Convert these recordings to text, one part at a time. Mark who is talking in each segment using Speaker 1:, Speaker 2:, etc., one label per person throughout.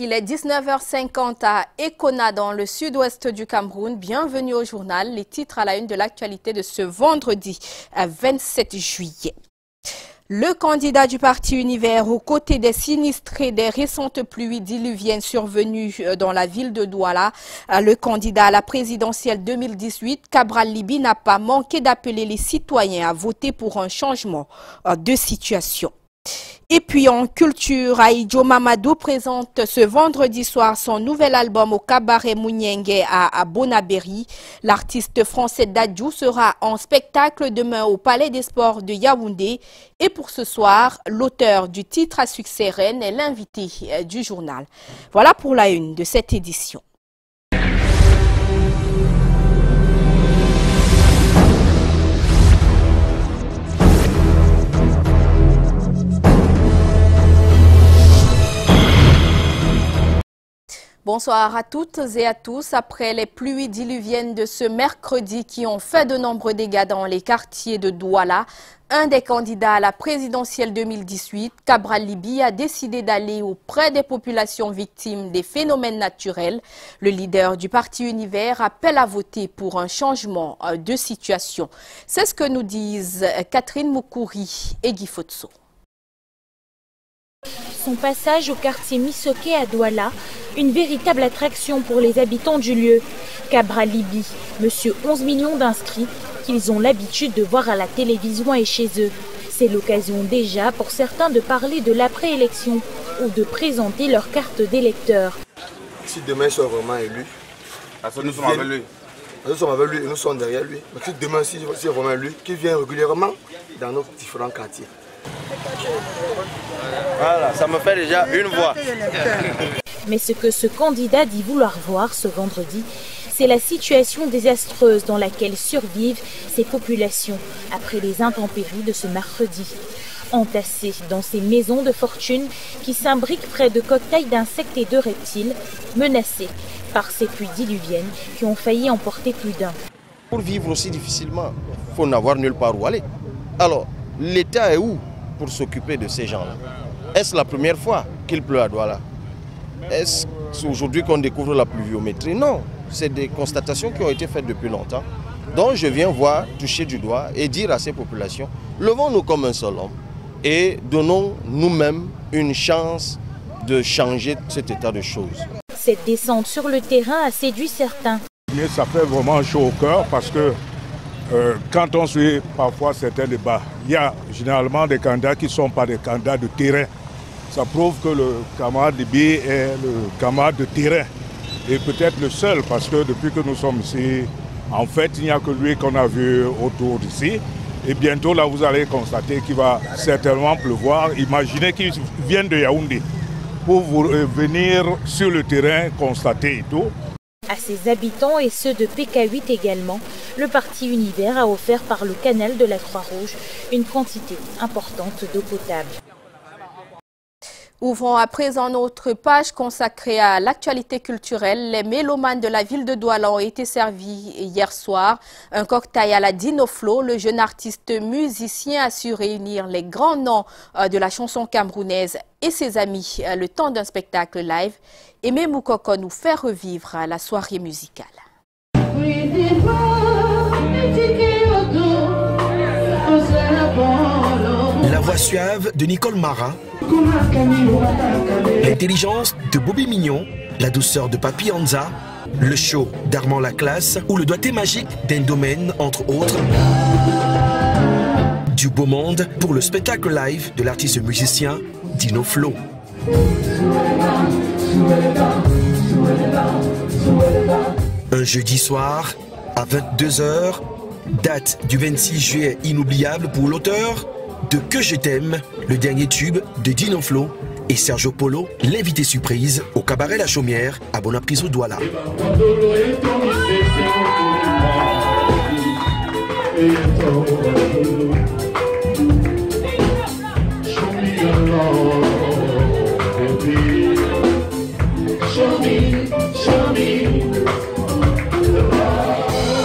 Speaker 1: Il est 19h50 à Ekona dans le sud-ouest du Cameroun. Bienvenue au journal. Les titres à la une de l'actualité de ce vendredi 27 juillet. Le candidat du Parti Univers aux côtés des sinistrés des récentes pluies diluviennes survenues dans la ville de Douala, le candidat à la présidentielle 2018, Cabral Libi, n'a pas manqué d'appeler les citoyens à voter pour un changement de situation. Et puis en culture, Aïdjo Mamadou présente ce vendredi soir son nouvel album au cabaret Mouniengue à Bonabéry. L'artiste français Dadju sera en spectacle demain au Palais des Sports de Yaoundé. Et pour ce soir, l'auteur du titre à succès Reine est l'invité du journal. Voilà pour la une de cette édition. Bonsoir à toutes et à tous. Après les pluies diluviennes de ce mercredi qui ont fait de nombreux dégâts dans les quartiers de Douala, un des candidats à la présidentielle 2018, Cabral Libi, a décidé d'aller auprès des populations victimes des phénomènes naturels. Le leader du Parti Univers appelle à voter pour un changement de situation. C'est ce que nous disent Catherine Moukouri et Guy Fotso.
Speaker 2: Son passage au quartier Missoké à Douala, une véritable attraction pour les habitants du lieu. Cabral Libi, monsieur 11 millions d'inscrits qu'ils ont l'habitude de voir à la télévision et chez eux. C'est l'occasion déjà pour certains de parler de l'après-élection ou de présenter leur carte d'électeur.
Speaker 3: Si demain ils sont vraiment élus, nous sommes avec lui. Nous sommes avec lui et nous sommes derrière lui. Mais si demain si c'est vraiment lui, qui vient régulièrement dans nos différents quartiers.
Speaker 4: Voilà, ça me fait déjà une voix.
Speaker 2: Mais ce que ce candidat dit vouloir voir ce vendredi, c'est la situation désastreuse dans laquelle survivent ces populations après les intempéries de ce mercredi. Entassées dans ces maisons de fortune qui s'imbriquent près de cocktails d'insectes et de reptiles, menacées par ces pluies diluviennes qui ont failli emporter plus d'un.
Speaker 4: Pour vivre aussi difficilement, il faut n'avoir nulle part où aller. Alors, l'État est où pour s'occuper de ces gens-là? Est-ce la première fois qu'il pleut à Douala? Est-ce aujourd'hui qu'on découvre la pluviométrie? Non, c'est des constatations qui ont été faites depuis longtemps. Donc je viens voir, toucher du doigt et dire à ces populations, levons-nous comme un seul homme et donnons nous-mêmes une chance de changer cet état de choses.
Speaker 2: Cette descente sur le terrain a séduit certains.
Speaker 5: Mais ça fait vraiment chaud au cœur parce que quand on suit parfois certains débats, il y a généralement des candidats qui ne sont pas des candidats de terrain. Ça prouve que le camarade Libi est le camarade de terrain. Et peut-être le seul, parce que depuis que nous sommes ici, en fait, il n'y a que lui qu'on a vu autour d'ici. Et bientôt, là, vous allez constater qu'il va certainement pleuvoir. Imaginez qu'ils viennent de Yaoundé pour venir sur le terrain constater et tout.
Speaker 2: À ses habitants et ceux de PK8 également, le Parti Univers a offert par le canal de la Croix-Rouge une quantité importante d'eau potable.
Speaker 1: Ouvrons à présent notre page consacrée à l'actualité culturelle. Les mélomanes de la ville de Douala ont été servis hier soir. Un cocktail à la Dinoflo. Le jeune artiste musicien a su réunir les grands noms de la chanson camerounaise et ses amis le temps d'un spectacle live. Aimé Moukoko nous fait revivre la soirée musicale.
Speaker 6: La voix suave de Nicole Mara, l'intelligence de Bobby Mignon, la douceur de Papi Anza, le show d'Armand Laclasse ou le doigté magique d'Endomen, entre autres. Du beau monde pour le spectacle live de l'artiste musicien Dino Flo. Un jeudi soir à 22 h, date du 26 juillet inoubliable pour l'auteur de Que je t'aime, le dernier tube de Dino Flo et Sergio Polo, l'invité surprise au cabaret La Chaumière à Bonaprise Douala.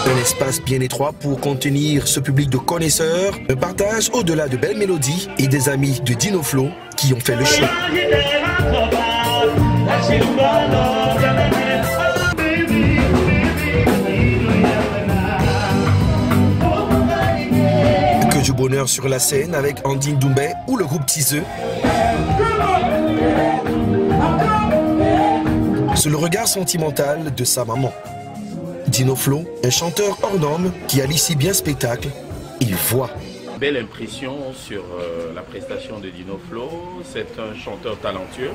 Speaker 6: Un espace bien étroit pour contenir ce public de connaisseurs, un partage au-delà de belles mélodies et des amis de Dino Flo qui ont fait le show. Que du bonheur sur la scène avec Andine Doumbé ou le groupe Tiseux. C'est le regard sentimental de sa maman. Dino Flo, un chanteur hors norme qui allie si bien spectacle et voix.
Speaker 7: Belle impression sur la prestation de Dino Flo. C'est un chanteur talentueux.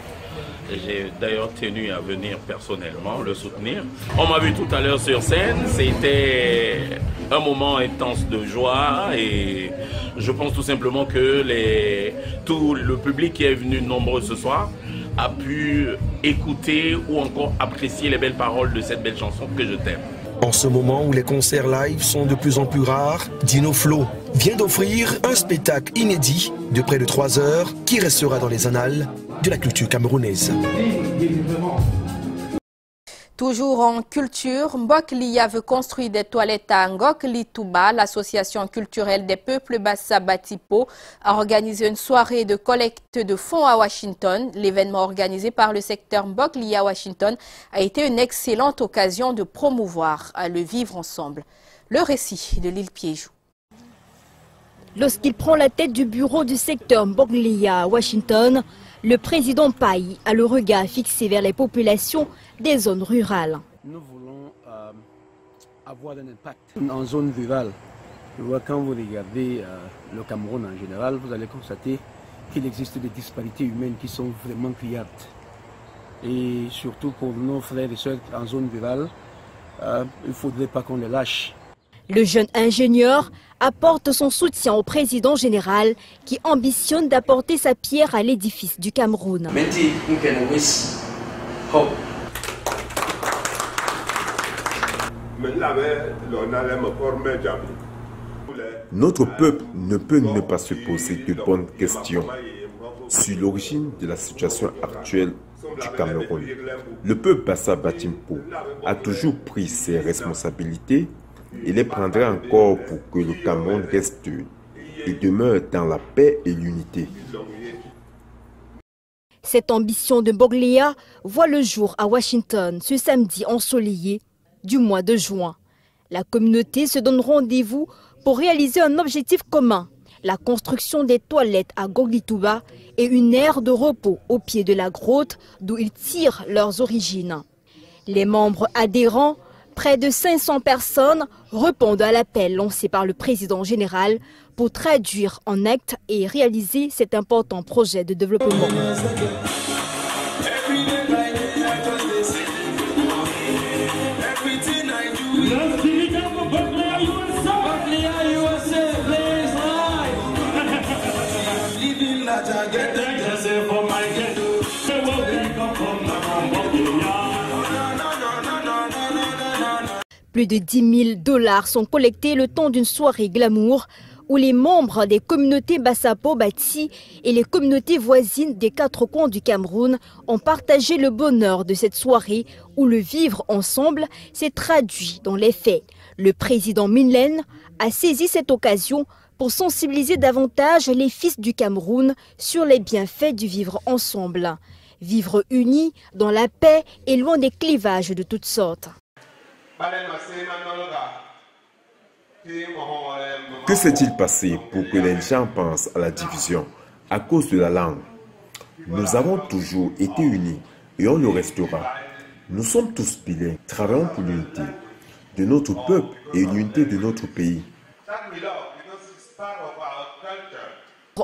Speaker 7: J'ai d'ailleurs tenu à venir personnellement le soutenir. On m'a vu tout à l'heure sur scène. C'était un moment intense de joie et je pense tout simplement que tout le public qui est venu nombreux ce soir a pu écouter ou encore apprécier les belles paroles de cette belle chanson que je t'aime.
Speaker 6: En ce moment où les concerts live sont de plus en plus rares, Dino Flo vient d'offrir un spectacle inédit de près de 3 heures qui restera dans les annales de la culture camerounaise.
Speaker 1: Toujours en culture, Mbok Lia veut construire des toilettes à Ngok Litouba. L'association culturelle des peuples Bassa Batipo a organisé une soirée de collecte de fonds à Washington. L'événement organisé par le secteur Mbok Lia Washington a été une excellente occasion de promouvoir le vivre ensemble. Le récit de Lille Piéjou.
Speaker 8: Lorsqu'il prend la tête du bureau du secteur Mbok Lia à Washington, le président Paye a le regard fixé vers les populations des zones rurales.
Speaker 9: Nous voulons avoir un impact en zone rurale. Quand vous regardez le Cameroun en général, vous allez constater qu'il existe des disparités humaines qui sont vraiment criardes. Et surtout pour nos frères et sœurs en zone rurale, il ne faudrait pas qu'on les lâche.
Speaker 8: Le jeune ingénieur apporte son soutien au président général qui ambitionne d'apporter sa pierre à l'édifice du Cameroun.
Speaker 10: Notre peuple ne peut ne pas se poser de bonnes questions sur l'origine de la situation actuelle du Cameroun. Le peuple Bassa Batimpo a toujours pris ses responsabilités et les prendra encore pour que le Cameroun reste et demeure dans la paix et l'unité.
Speaker 8: Cette ambition de Mbok Lia voit le jour à Washington ce samedi ensoleillé du mois de juin. La communauté se donne rendez-vous pour réaliser un objectif commun, la construction des toilettes à Ngok Litouba et une aire de repos au pied de la grotte d'où ils tirent leurs origines. Les membres adhérents, près de 500 personnes, répondent à l'appel lancé par le président général pour traduire en actes et réaliser cet important projet de développement. Plus de 10 000 $ sont collectés le temps d'une soirée glamour où les membres des communautés Bassapo Bati et les communautés voisines des 4 coins du Cameroun ont partagé le bonheur de cette soirée où le vivre ensemble s'est traduit dans les faits. Le président Minlen a saisi cette occasion pour sensibiliser davantage les fils du Cameroun sur les bienfaits du vivre ensemble. Vivre unis dans la paix et loin des clivages de toutes sortes.
Speaker 10: Que s'est-il passé pour que les gens pensent à la division à cause de la langue? Nous avons toujours été unis et on le restera. Nous sommes tous bilingues, travaillons pour l'unité de notre peuple et l'unité de notre pays.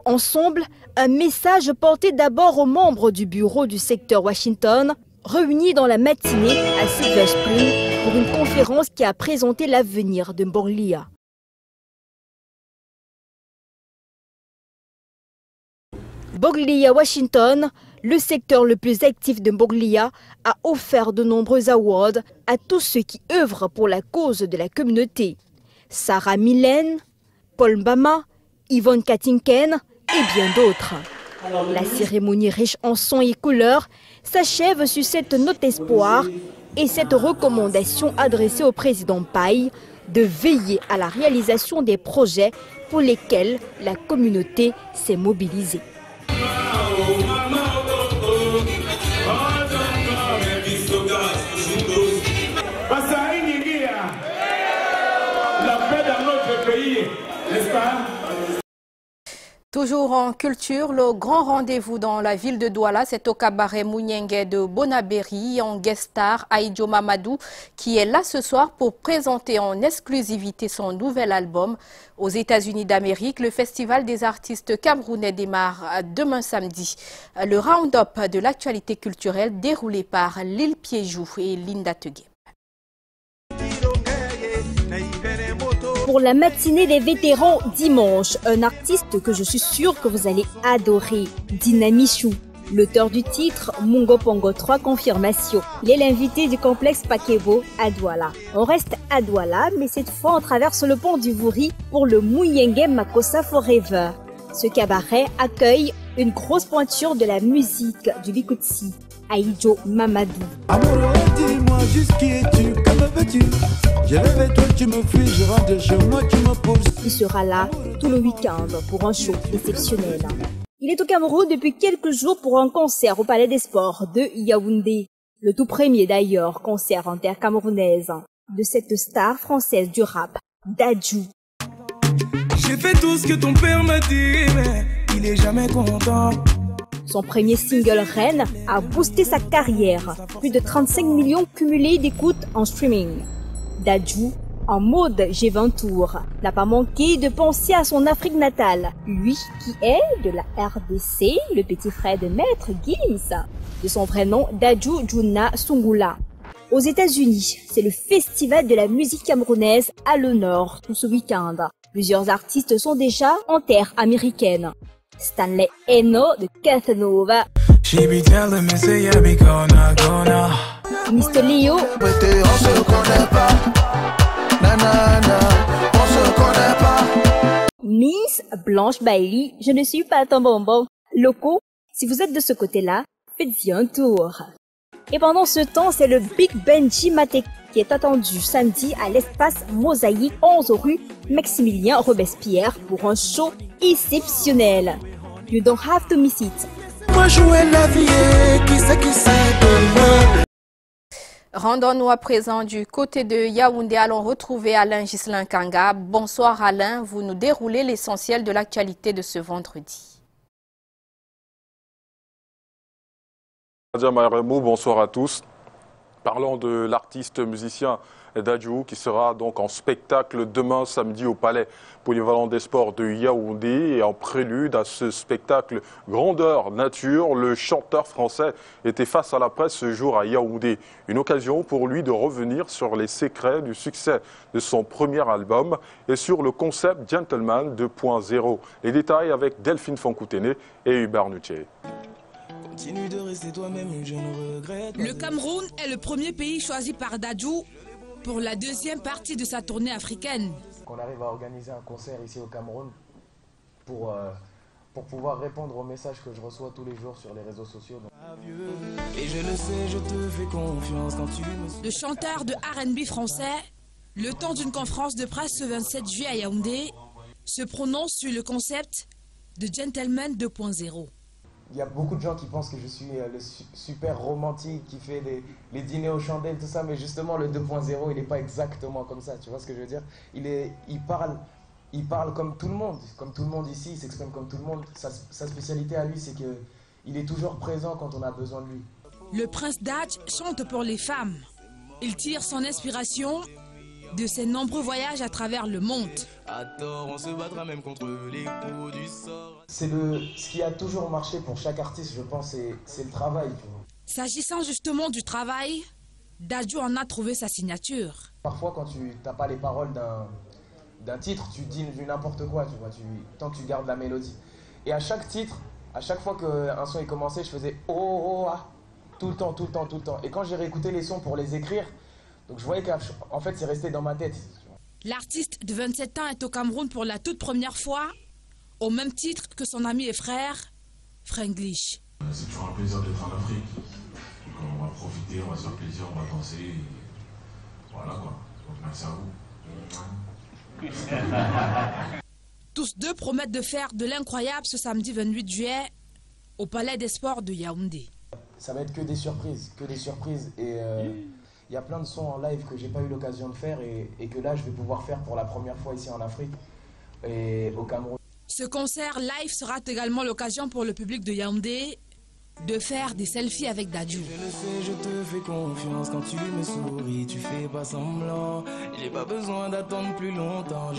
Speaker 8: Ensemble, un message porté d'abord aux membres du bureau du secteur Washington, réunis dans la matinée à Silver Spring pour une conférence qui a présenté l'avenir de Mbok Lia. Mbok Lia Washington, le secteur le plus actif de Mbok Lia, a offert de nombreux awards à tous ceux qui œuvrent pour la cause de la communauté. Sarah Millen, Paul Mbama, Yvonne Katinken et bien d'autres. La cérémonie riche en sons et couleurs s'achève sur cette note espoir et cette recommandation adressée au président Paye de veiller à la réalisation des projets pour lesquels la communauté s'est mobilisée.
Speaker 1: Toujours en culture, le grand rendez-vous dans la ville de Douala, c'est au cabaret Mouniengue de Bonabéry, en guest star Aïdjo Mamadou, qui est là ce soir pour présenter en exclusivité son nouvel album. Aux États-Unis d'Amérique, le Festival des artistes camerounais démarre demain samedi. Le round-up de l'actualité culturelle déroulé par Lille Piéjou et Linda Tegué.
Speaker 8: Pour la matinée des vétérans dimanche, un artiste que je suis sûre que vous allez adorer, Dina Michou. L'auteur du titre, Mungo Pongo 3 confirmation. Il est l'invité du complexe Pakebo à Douala. On reste à Douala, mais cette fois on traverse le pont du Vouri pour le Mouniengue Makossa Forever. Ce cabaret accueille une grosse pointure de la musique du Bikutsi, Aïdjo Mamadou.
Speaker 11: Amoureux, dis-moi juste qui es-tu, que me veux-tu? Je rêve toi, tu me fuis, je rentre chez moi, tu me poursuis.
Speaker 8: Il sera là tout le week-end pour un show exceptionnel. Il est au Cameroun depuis quelques jours pour un concert au Palais des Sports de Yaoundé. Le tout premier d'ailleurs concert en terre camerounaise de cette star française du rap, Dadju.
Speaker 11: J'ai fait tout ce que ton père m'a dit, mais il est jamais content.
Speaker 8: Son premier single Reine a boosté sa carrière. Plus de 35 millions cumulés d'écoutes en streaming. Dadju, en mode G20 Tour, n'a pas manqué de penser à son Afrique natale. Lui qui est de la RDC, le petit frère de Maître Gims, de son vrai nom Dadju Djouna Sungula. Aux États-Unis, c'est le festival de la musique camerounaise à l'honneur tout ce week-end. Plusieurs artistes sont déjà en terre américaine. Stanley Eno de Casanova, Mr. Leo, Miss Blanche Bailey, je ne suis pas ton bonbon. Loco, si vous êtes de ce côté-là, faites-y un tour. Et pendant ce temps, c'est le Big Benji Matek qui est attendu samedi à l'espace Mosaïque 11 rue Maximilien Robespierre pour un show exceptionnel. You don't have to miss it.
Speaker 1: Rendons-nous à présent du côté de Yaoundé. Allons retrouver Alain Ghislain Kanga. Bonsoir Alain, vous nous déroulez l'essentiel de l'actualité de ce vendredi.
Speaker 12: Bonsoir à tous. Parlons de l'artiste musicien Dadju qui sera donc en spectacle demain samedi au Palais Polyvalent des Sports de Yaoundé. Et en prélude à ce spectacle grandeur nature, le chanteur français était face à la presse ce jour à Yaoundé. Une occasion pour lui de revenir sur les secrets du succès de son premier album et sur le concept Gentleman 2.0. Les détails avec Delphine Foncoutene et Hubert Nutier.
Speaker 13: Le Cameroun est le premier pays choisi par Dadju pour la deuxième partie de sa tournée africaine.
Speaker 14: Qu'on arrive à organiser un concert ici au Cameroun pour pouvoir répondre aux messages que je reçois tous les jours sur les réseaux sociaux.
Speaker 13: Et je le sais, je te fais confiance quand tu me... Le chanteur de R&B français, le temps d'une conférence de presse ce 27 juillet à Yaoundé, se prononce sur le concept de Gentleman 2.0.
Speaker 14: Il y a beaucoup de gens qui pensent que je suis le super romantique qui fait les dîners aux chandelles, tout ça, mais justement le 2.0, il n'est pas exactement comme ça, tu vois ce que je veux dire? Il parle comme tout le monde ici, il s'exprime comme tout le monde. Sa spécialité à lui, c'est qu'il est toujours présent quand on a besoin de lui.
Speaker 13: Le prince Dadj chante pour les femmes. Il tire son inspiration de ses nombreux voyages à travers le monde.
Speaker 14: À tort, on se battra même contre les coups du sort. C'est ce qui a toujours marché pour chaque artiste, je pense, c'est le travail.
Speaker 13: S'agissant justement du travail, Dadju en a trouvé sa signature.
Speaker 14: Parfois, quand tu n'as pas les paroles d'un titre, tu dis n'importe quoi, tu vois, tant que tu gardes la mélodie. Et à chaque titre, à chaque fois qu'un son est commencé, je faisais oh, ah, tout le temps. Et quand j'ai réécouté les sons pour les écrire, donc je voyais qu'en fait, c'est resté dans ma tête.
Speaker 13: L'artiste de 27 ans est au Cameroun pour la toute première fois, au même titre que son ami et frère, Franglish.
Speaker 15: C'est toujours un plaisir d'être en Afrique. Donc on va profiter, on va se faire plaisir, on va danser. Et voilà quoi. Donc merci à vous.
Speaker 13: Tous deux promettent de faire de l'incroyable ce samedi 28 juillet au Palais des Sports de Yaoundé.
Speaker 14: Ça va être que des surprises. Et il y a plein de sons en live que j'ai pas eu l'occasion de faire et que là je vais pouvoir faire pour la première fois ici en Afrique et au Cameroun.
Speaker 13: Ce concert live sera également l'occasion pour le public de Yaoundé de faire des selfies avec Dadju.
Speaker 16: Je le sais, je te fais confiance quand tu me souris, tu fais pas semblant. J'ai pas besoin d'attendre plus longtemps.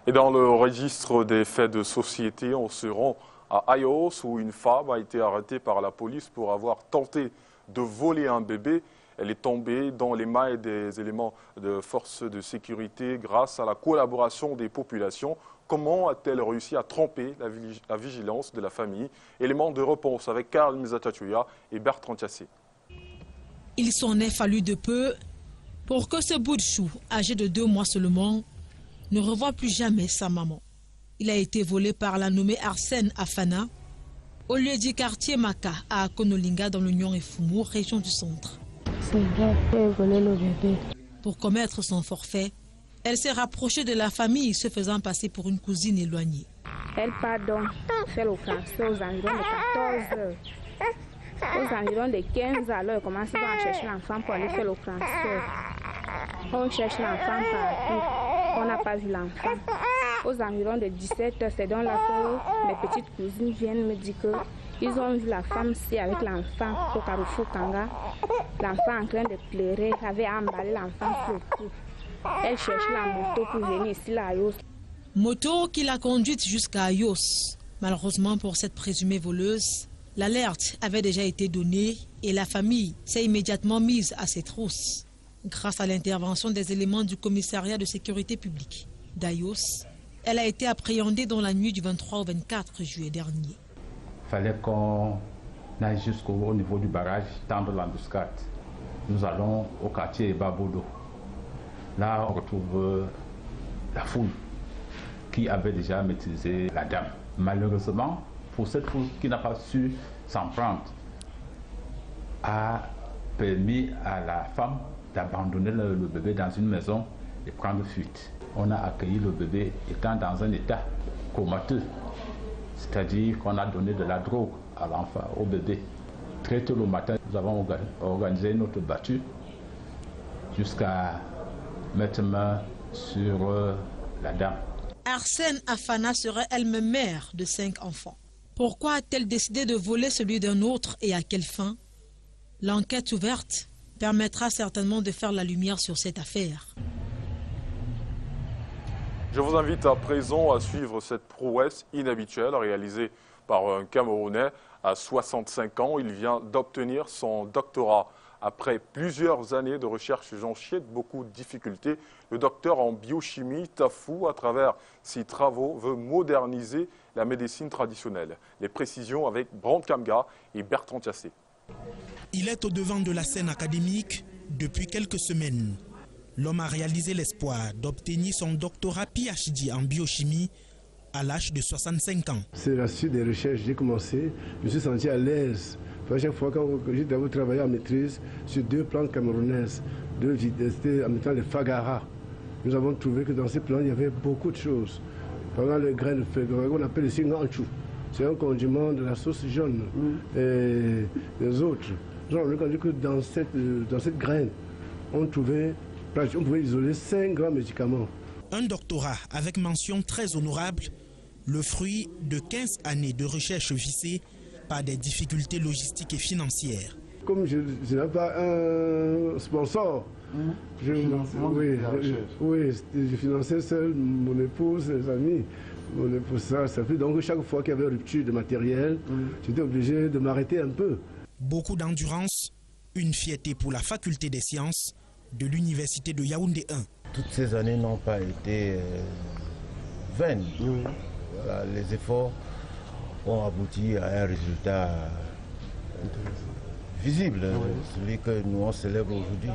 Speaker 12: Et dans le registre des faits de société, on se rend à Ayos où une femme a été arrêtée par la police pour avoir tenté de voler un bébé. Elle est tombée dans les mailles des éléments de force de sécurité grâce à la collaboration des populations. Comment a-t-elle réussi à tromper la vigilance de la famille? Élément de réponse avec Karl Mizatachouya et Bertrand Tiassé.
Speaker 13: Il s'en est fallu de peu pour que ce bout de chou, âgé de 2 mois seulement, ne revoie plus jamais sa maman. Il a été volé par la nommée Arsène Afana, au lieu du quartier Maka à Konolinga dans l'Union Efumu, région du centre.
Speaker 17: C'est vrai, j'ai volé le bébé.
Speaker 13: Pour commettre son forfait, elle s'est rapprochée de la famille se faisant passer pour une cousine éloignée.
Speaker 17: Elle part donc faire le français aux environs de 14 heures. Aux environs de 15 heures, alors elle commence à chercher l'enfant pour aller faire le français. On cherche l'enfant partout, on n'a pas vu l'enfant. Aux environs de 17 heures, c'est donc là que mes petites cousines viennent me dire qu'ils ont vu la femme ici avec l'enfant au Carrefour Kanga. L'enfant en train de pleurer, avait emballé l'enfant sur le cou. Elle cherche la moto pour venir ici à Ayos.
Speaker 13: Moto qui l'a conduite jusqu'à Ayos. Malheureusement pour cette présumée voleuse, l'alerte avait déjà été donnée et la famille s'est immédiatement mise à ses trousses. Grâce à l'intervention des éléments du commissariat de sécurité publique d'Ayos, elle a été appréhendée dans la nuit du 23 au 24 juillet dernier.
Speaker 18: Il fallait qu'on aille jusqu'au niveau du barrage, tendre l'embuscade. Nous allons au quartier Babodo. Là, on retrouve la foule qui avait déjà maîtrisé la dame. Malheureusement, pour cette foule qui n'a pas su s'en prendre, a permis à la femme d'abandonner le bébé dans une maison et prendre fuite. On a accueilli le bébé étant dans un état comateux, c'est-à-dire qu'on a donné de la drogue à l'enfant, au bébé. Très tôt le matin, nous avons organisé notre battue jusqu'à mettre main sur la dame.
Speaker 13: Arsène Afana serait elle-même mère de 5 enfants. Pourquoi a-t-elle décidé de voler celui d'un autre et à quelle fin? L'enquête ouverte permettra certainement de faire la lumière sur cette affaire.
Speaker 12: Je vous invite à présent à suivre cette prouesse inhabituelle réalisée par un Camerounais à 65 ans. Il vient d'obtenir son doctorat. Après plusieurs années de recherche jonchées de beaucoup de difficultés, le docteur en biochimie Tafou, à travers ses travaux, veut moderniser la médecine traditionnelle. Les précisions avec Brand Kamga et Bertrand Tiassé.
Speaker 19: Il est au devant de la scène académique depuis quelques semaines. L'homme a réalisé l'espoir d'obtenir son doctorat PhD en biochimie à l'âge de 65 ans.
Speaker 20: C'est la suite des recherches. J'ai commencé, je me suis senti à l'aise. À chaque fois que j'ai travaillé en maîtrise sur 2 plantes camerounaises, 2 c'était en mettant les fagara. Nous avons trouvé que dans ces plantes, il y avait beaucoup de choses. Par exemple, les graines de fagara, qu'on appelle ici nganchou. C'est un condiment de la sauce jaune. Et les autres, nous avons rendu que dans cette graine, on pouvait isoler 5 grands médicaments.
Speaker 19: Un doctorat avec mention très honorable, le fruit de 15 années de recherche vissée par des difficultés logistiques et financières.
Speaker 20: Comme je n'ai pas un sponsor, je finançais seul mon épouse, les amis. Mon épouse, ça fait donc chaque fois qu'il y avait rupture de matériel, j'étais obligé de m'arrêter un peu.
Speaker 19: Beaucoup d'endurance, une fierté pour la faculté des sciences de l'université de Yaoundé 1.
Speaker 4: Toutes ces années n'ont pas été vaines. Voilà, les efforts ont abouti à un résultat visible, celui que nous on célèbre aujourd'hui.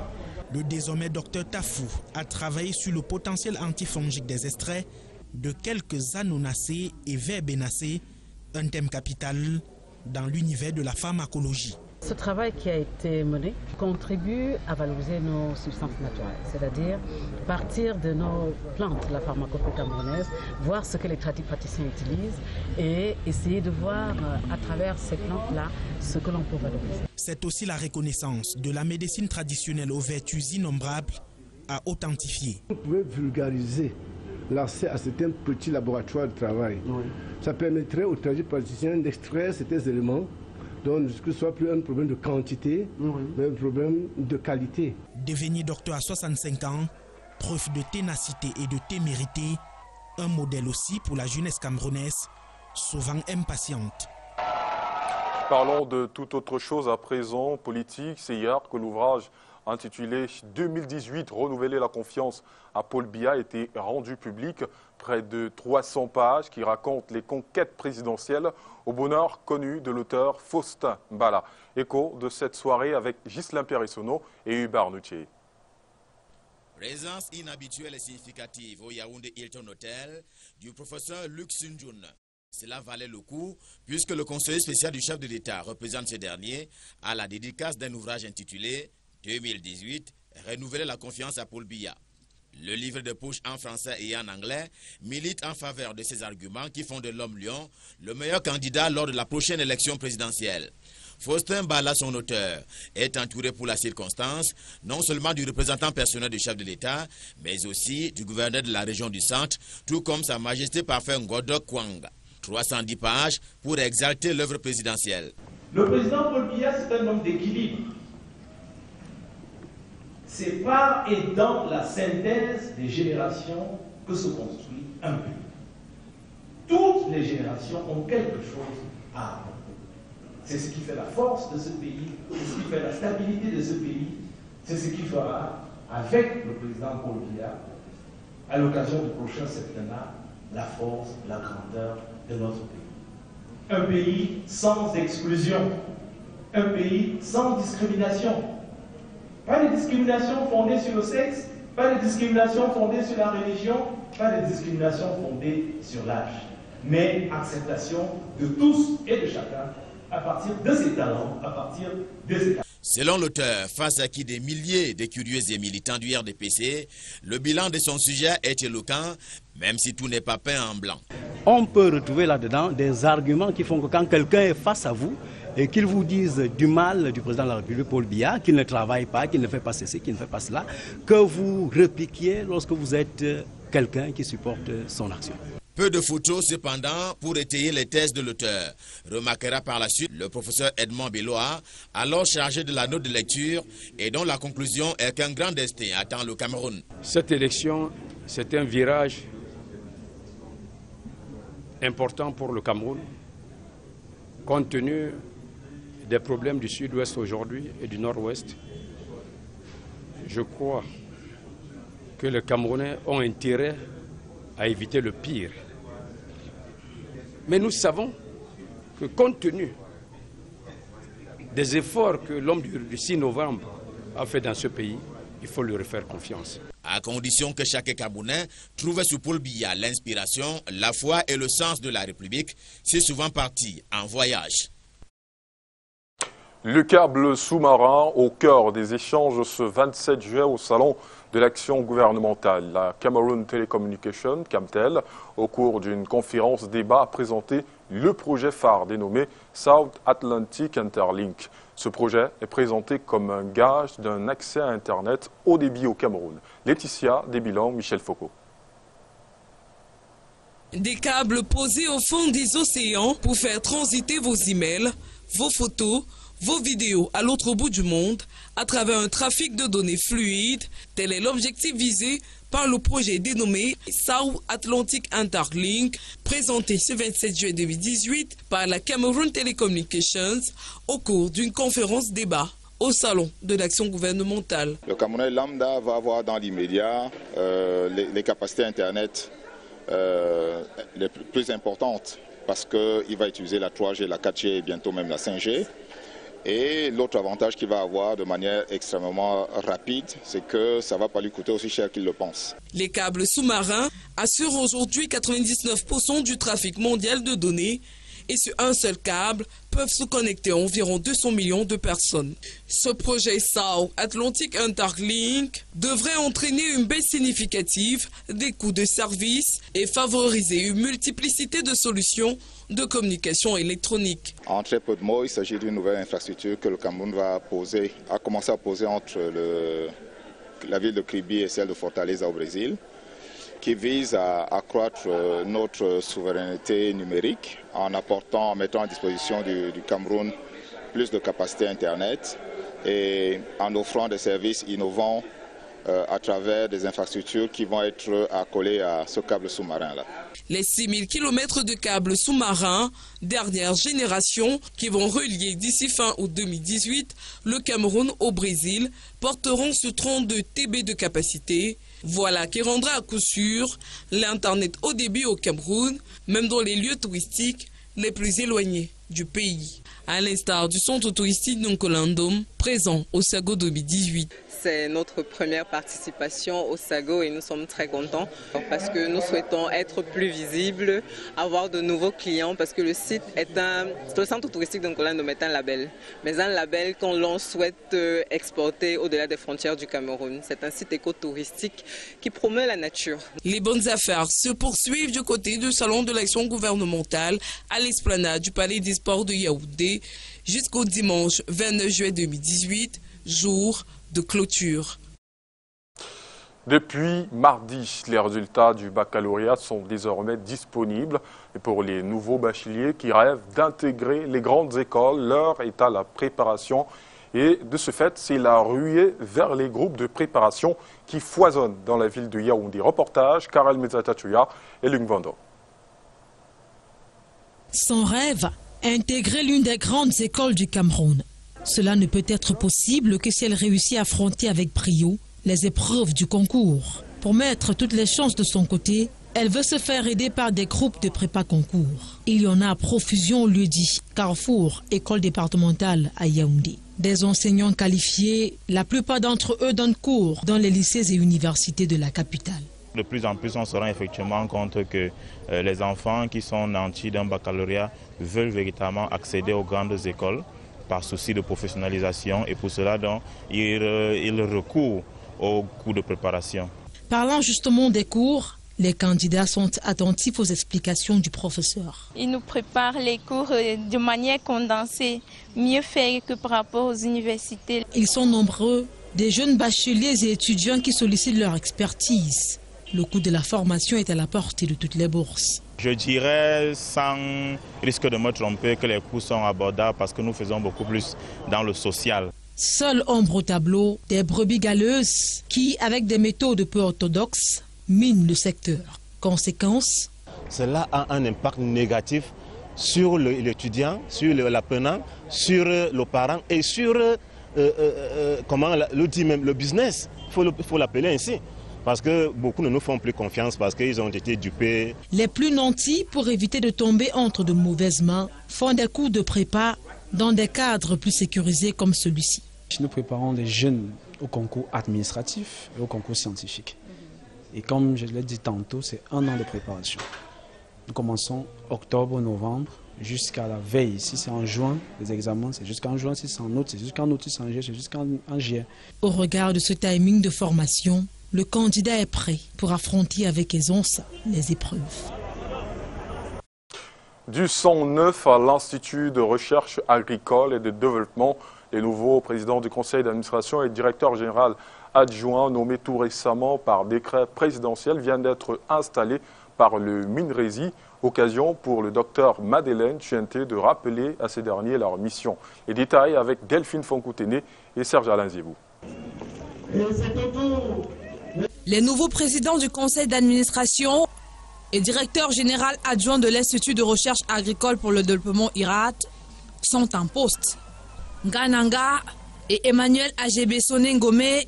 Speaker 19: Le désormais docteur Tafou a travaillé sur le potentiel antifongique des extraits de quelques anonacées et verbénacées, un thème capital dans l'univers de la pharmacologie.
Speaker 21: Ce travail qui a été mené contribue à valoriser nos substances naturelles, c'est-à-dire partir de nos plantes, la pharmacopée camerounaise, voir ce que les tradipraticiens utilisent et essayer de voir à travers ces plantes-là ce que l'on peut valoriser.
Speaker 19: C'est aussi la reconnaissance de la médecine traditionnelle aux vertus innombrables à authentifier.
Speaker 20: On pouvait vulgariser l'accès à certains petits laboratoires de travail. Oui. Ça permettrait aux tradipraticiens d'extraire certains éléments, donc que ce soit plus un problème de quantité, mais un problème de qualité.
Speaker 19: Devenu docteur à 65 ans, preuve de ténacité et de témérité, un modèle aussi pour la jeunesse camerounaise, souvent impatiente.
Speaker 12: Parlons de toute autre chose à présent, politique. C'est hier que l'ouvrage intitulé 2018 Renouveler la confiance à Paul Biya a été rendu public. Près de 300 pages qui racontent les conquêtes présidentielles au bonheur connu de l'auteur Faustin Mbala. Écho de cette soirée avec Ghislain Pierre-Essonneau et Hubert Noutier.
Speaker 3: Présence inhabituelle et significative au Yaoundé Hilton Hotel du professeur Luc Sunjun. Cela valait le coup puisque le conseiller spécial du chef de l'État représente ce dernier à la dédicace d'un ouvrage intitulé 2018 Renouveler la confiance à Paul Biya. Le livre de poche en français et en anglais milite en faveur de ces arguments qui font de l'homme lion le meilleur candidat lors de la prochaine élection présidentielle. Faustin Mbala, son auteur, est entouré pour la circonstance non seulement du représentant personnel du chef de l'État, mais aussi du gouverneur de la région du Centre, tout comme Sa Majesté Parfait Ngodok Kwanga. 310 pages pour exalter l'œuvre présidentielle.
Speaker 22: Le président Paul Biya, c'est un homme d'équilibre. C'est par et dans la synthèse des générations que se construit un pays. Toutes les générations ont quelque chose à apprendre. C'est ce qui fait la force de ce pays, c'est ce qui fait la stabilité de ce pays, c'est ce qui fera, avec le président Paul Biya, à l'occasion du prochain septennat, la force, la grandeur de notre pays. Un pays sans exclusion, un pays sans discrimination. Pas de discrimination fondée sur le sexe, pas de discrimination fondée sur la religion, pas de discrimination fondée sur l'âge, mais acceptation de tous et de chacun à partir de ses talents, à partir de ses talents.
Speaker 3: Selon l'auteur, face à qui des milliers de curieux et militants du RDPC, le bilan de son sujet est éloquent, même si tout n'est pas peint en blanc.
Speaker 23: On peut retrouver là-dedans des arguments qui font que quand quelqu'un est face à vous et qu'il vous dise du mal du président de la République, Paul Biya, qu'il ne travaille pas, qu'il ne fait pas ceci, qu'il ne fait pas cela, que vous répliquiez lorsque vous êtes quelqu'un qui supporte son action.
Speaker 3: Peu de photos cependant pour étayer les thèses de l'auteur, remarquera par la suite le professeur Edmond Beloa, alors chargé de la note de lecture et dont la conclusion est qu'un grand destin attend le Cameroun.
Speaker 24: Cette élection, c'est un virage important pour le Cameroun, compte tenu des problèmes du sud-ouest aujourd'hui et du nord-ouest. Je crois que les Camerounais ont intérêt à éviter le pire. Mais nous savons que compte tenu des efforts que l'homme du 6 novembre a fait dans ce pays, il faut lui refaire confiance.
Speaker 3: À condition que chaque Camerounais trouve sous Paul Biya l'inspiration, la foi et le sens de la République, c'est souvent parti en voyage.
Speaker 12: Le câble sous-marin au cœur des échanges ce 27 juin au salon de l'action gouvernementale. La Cameroon Telecommunication, Camtel, au cours d'une conférence débat, a présenté le projet phare dénommé South Atlantic Interlink. Ce projet est présenté comme un gage d'un accès à Internet haut débit au Cameroun. Laetitia Desbilans, Michel Foucault.
Speaker 25: Des câbles posés au fond des océans pour faire transiter vos emails, vos photos, vos vidéos à l'autre bout du monde à travers un trafic de données fluide. Tel est l'objectif visé par le projet dénommé South Atlantic Interlink, présenté ce 27 juin 2018 par la Cameroon Telecommunications au cours d'une conférence débat au salon de l'action gouvernementale.
Speaker 26: Le Camerounais lambda va avoir dans l'immédiat les capacités Internet les plus importantes parce qu'il va utiliser la 3G, la 4G et bientôt même la 5G. Et l'autre avantage qu'il va avoir de manière extrêmement rapide, c'est que ça ne va pas lui coûter aussi cher qu'il le pense.
Speaker 25: Les câbles sous-marins assurent aujourd'hui 99% du trafic mondial de données et sur un seul câble peuvent se connecter environ 200 millions de personnes. Ce projet South Atlantic Interlink devrait entraîner une baisse significative des coûts de service et favoriser une multiplicité de solutions de communication électronique.
Speaker 26: En très peu de mots, il s'agit d'une nouvelle infrastructure que le Cameroun va commencer à poser entre la ville de Kribi et celle de Fortaleza au Brésil, qui vise à accroître notre souveraineté numérique en mettant à disposition du Cameroun plus de capacités Internet et en offrant des services innovants à travers des infrastructures qui vont être accolées à ce câble sous-marin-là.
Speaker 25: Les 6000 km de câbles sous-marins, dernière génération, qui vont relier d'ici fin août 2018 le Cameroun au Brésil, porteront ce 32 TB de capacité. Voilà qui rendra à coup sûr l'Internet haut débit au Cameroun, même dans les lieux touristiques les plus éloignés du pays. À l'instar du centre touristique d'Onkolandom, présent au SAGO 2018.
Speaker 2: C'est notre première participation au SAGO et nous sommes très contents parce que nous souhaitons être plus visibles, avoir de nouveaux clients parce que le site le centre touristique d'Onkolandom est un label, mais un label qu'on l'on souhaite exporter au-delà des frontières du Cameroun. C'est un site écotouristique qui promeut la nature.
Speaker 25: Les bonnes affaires se poursuivent du côté du salon de l'action gouvernementale à l'esplanade du Palais des Sports de Yaoundé jusqu'au dimanche 29 juillet 2018, jour de clôture.
Speaker 12: Depuis mardi, les résultats du baccalauréat sont désormais disponibles. Et pour les nouveaux bacheliers qui rêvent d'intégrer les grandes écoles, l'heure est à la préparation. Et de ce fait, c'est la ruée vers les groupes de préparation qui foisonnent dans la ville de Yaoundé. Reportage, Karel Mezatatuya et Lung Vando.
Speaker 5: Son rêve, intégrer l'une des grandes écoles du Cameroun. Cela ne peut être possible que si elle réussit à affronter avec brio les épreuves du concours. Pour mettre toutes les chances de son côté, elle veut se faire aider par des groupes de prépa concours. Il y en a à profusion, lui dit Carrefour, école départementale à Yaoundé. Des enseignants qualifiés, la plupart d'entre eux donnent cours dans les lycées et universités de la capitale.
Speaker 6: De plus en plus, on se rend effectivement compte que les enfants qui sont nantis d'un baccalauréat veulent véritablement accéder aux grandes écoles par souci de professionnalisation et pour cela, donc, ils recourent aux cours de préparation.
Speaker 5: Parlant justement des cours, les candidats sont attentifs aux explications du professeur.
Speaker 7: Il nous prépare les cours de manière condensée, mieux fait que par rapport aux universités.
Speaker 5: Ils sont nombreux, des jeunes bacheliers et étudiants qui sollicitent leur expertise. Le coût de la formation est à la portée de toutes les bourses.
Speaker 6: Je dirais, sans risque de me tromper, que les coûts sont abordables parce que nous faisons beaucoup plus dans le social.
Speaker 5: Seule ombre au tableau, des brebis galeuses qui, avec des méthodes peu orthodoxes, minent le secteur. Conséquence,
Speaker 9: cela a un impact négatif sur l'étudiant, sur l'apprenant, sur le parent et sur le business. Il faut l'appeler ainsi. Parce que beaucoup ne nous font plus confiance parce qu'ils ont été dupés.
Speaker 5: Les plus nantis, pour éviter de tomber entre de mauvaises mains, font des cours de prépa dans des cadres plus sécurisés comme celui-ci.
Speaker 10: Nous préparons les jeunes au concours administratif et au concours scientifique. Et comme je l'ai dit tantôt, c'est 1 an de préparation. Nous commençons octobre, novembre, jusqu'à la veille. Si c'est en juin, les examens, c'est jusqu'en juin. Si c'est en août, c'est jusqu'en août. Si c'est en juillet, c'est jusqu'en juillet.
Speaker 5: Au regard de ce timing de formation, le candidat est prêt pour affronter avec aisance les épreuves.
Speaker 12: Du son neuf à l'Institut de recherche agricole et de développement, les nouveaux présidents du conseil d'administration et directeur général adjoint nommés tout récemment par décret présidentiel viennent d'être installés par le MINRESI. Occasion pour le docteur Madeleine Tchenté de rappeler à ces derniers leur mission. Les détails avec Delphine Fonkoutene et Serge Alain Ziebou.
Speaker 13: Les nouveaux présidents du conseil d'administration et directeur général adjoint de l'Institut de recherche agricole pour le développement IRAT sont en poste. Ngananga et Emmanuel Agebe Sonengome,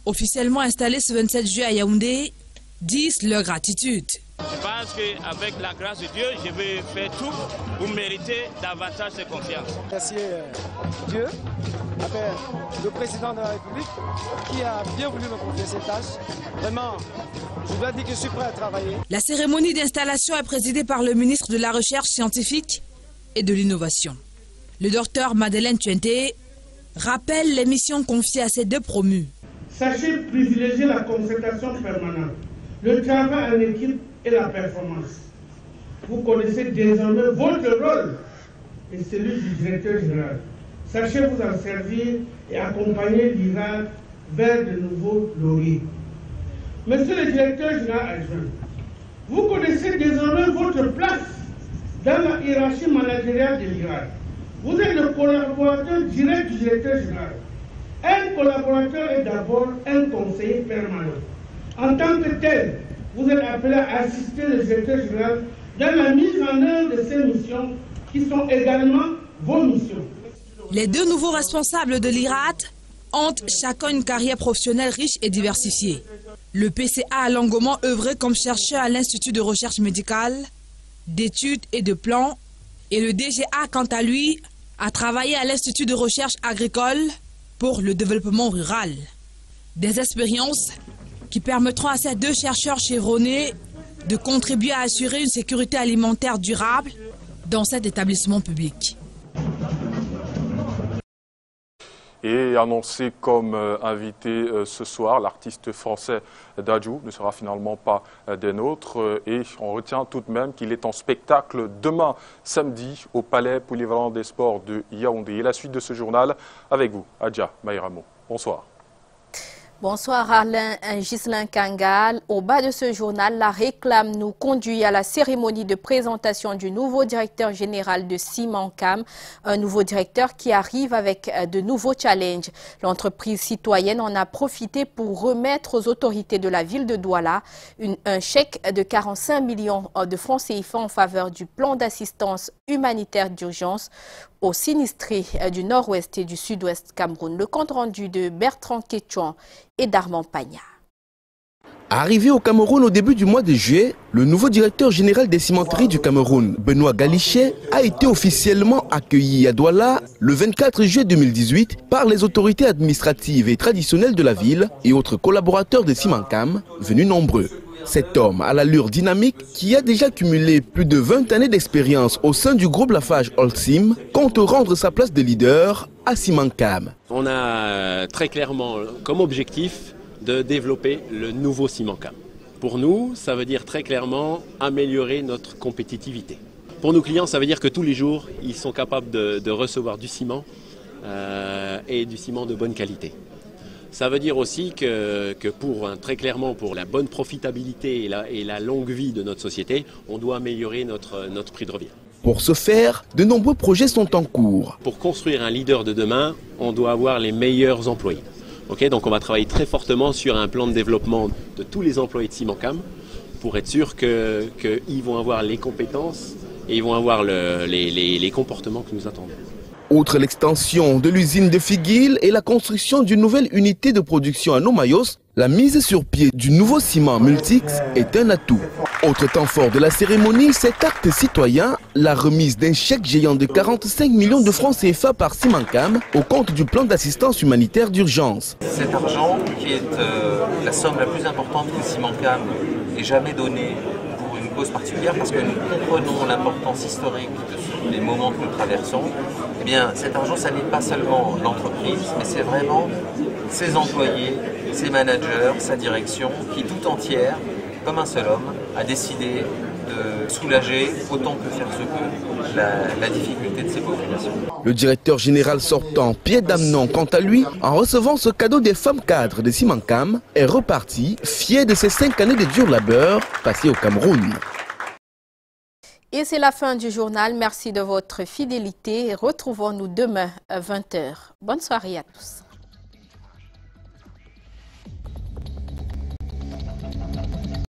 Speaker 13: officiellement installés ce 27 juillet à Yaoundé, disent leur gratitude.
Speaker 27: Je pense qu'avec la grâce de Dieu, je vais faire tout pour mériter davantage de confiance.
Speaker 28: Merci Dieu, avec le président de la République qui a bien voulu me confier ces tâches. Vraiment, je dois dire que je suis prêt à travailler.
Speaker 13: La cérémonie d'installation est présidée par le ministre de la Recherche scientifique et de l'Innovation. Le docteur Madeleine Tchenté rappelle les missions confiées à ces deux promus.
Speaker 29: Sachez privilégier la concertation permanente, le travail en équipe et la performance. Vous connaissez désormais votre rôle et celui du directeur général. Sachez vous en servir et accompagner l'IRAD vers de nouveaux lauriers. Monsieur le directeur général adjoint, vous connaissez désormais votre place dans la hiérarchie managériale de l'IRAD. Vous êtes le collaborateur direct du directeur général. Un collaborateur est d'abord un conseiller permanent. En tant que tel, vous êtes appelé à assister le directeur général dans la mise en œuvre de ces missions qui sont également vos missions.
Speaker 13: Les deux nouveaux responsables de l'IRAD ont chacun une carrière professionnelle riche et diversifiée. Le PCA a longuement œuvré comme chercheur à l'Institut de recherche médicale, d'études et de plans, et le DGA, quant à lui, a travaillé à l'Institut de recherche agricole pour le développement rural. Des expériences qui permettront à ces deux chercheurs chevronnés de contribuer à assurer une sécurité alimentaire durable dans cet établissement public.
Speaker 12: Et annoncé comme invité ce soir, l'artiste français Dadju ne sera finalement pas des nôtres. Et on retient tout de même qu'il est en spectacle demain, samedi, au Palais Polyvalent des Sports de Yaoundé. Et la suite de ce journal avec vous, Adja Maïramo. Bonsoir.
Speaker 1: Bonsoir Alain Ghislain Kangal. Au bas de ce journal, la réclame nous conduit à la cérémonie de présentation du nouveau directeur général de Simancam, un nouveau directeur qui arrive avec de nouveaux challenges. L'entreprise citoyenne en a profité pour remettre aux autorités de la ville de Douala un chèque de 45 millions de francs CFA en faveur du plan d'assistance humanitaire d'urgence aux sinistrés du nord-ouest et du sud-ouest Cameroun. Le compte rendu de Bertrand Quétuan et d'Armand Pagna.
Speaker 4: Arrivé au Cameroun au début du mois de juillet, le nouveau directeur général des cimenteries du Cameroun, Benoît Galichet, a été officiellement accueilli à Douala le 24 juillet 2018 par les autorités administratives et traditionnelles de la ville et autres collaborateurs de Simancam, venus nombreux. Cet homme à l'allure dynamique, qui a déjà cumulé plus de 20 années d'expérience au sein du groupe Lafarge Holcim, compte rendre sa place de leader à Simancam.
Speaker 8: On a très clairement comme objectif de développer le nouveau Simancam. Pour nous, ça veut dire très clairement améliorer notre compétitivité. Pour nos clients, ça veut dire que tous les jours, ils sont capables de recevoir du ciment et du ciment de bonne qualité. Ça veut dire aussi que très clairement, pour la bonne profitabilité et la longue vie de notre société, on doit améliorer notre prix de revient.
Speaker 4: Pour ce faire, de nombreux projets sont en cours.
Speaker 8: Pour construire un leader de demain, on doit avoir les meilleurs employés. Donc on va travailler très fortement sur un plan de développement de tous les employés de Simancam pour être sûr qu'ils vont avoir les compétences et ils vont avoir les comportements que nous attendons.
Speaker 4: Outre l'extension de l'usine de Figuil et la construction d'une nouvelle unité de production à Nomayos, la mise sur pied du nouveau ciment Multix est un atout. Autre temps fort de la cérémonie, cet acte citoyen, la remise d'un chèque géant de 45 millions de francs CFA par Simancam au compte du plan d'assistance humanitaire d'urgence.
Speaker 11: Cet argent, qui est la somme la plus importante que Simancam ait jamais donnée pour une cause particulière, parce que nous comprenons l'importance historique de les moments que nous traversons, eh bien, cet argent, ça n'est pas seulement l'entreprise, mais c'est vraiment ses employés, ses managers, sa direction, qui tout entière, comme un seul homme, a décidé de soulager autant que faire se peut la difficulté de ces populations.
Speaker 4: Le directeur général sortant, Pierre Damnon, quant à lui, en recevant ce cadeau des femmes cadres de Simancam, est reparti, fier de ses 5 années de dur labeur passées au Cameroun.
Speaker 1: Et c'est la fin du journal. Merci de votre fidélité. Retrouvons-nous demain à 20h. Bonne soirée à tous.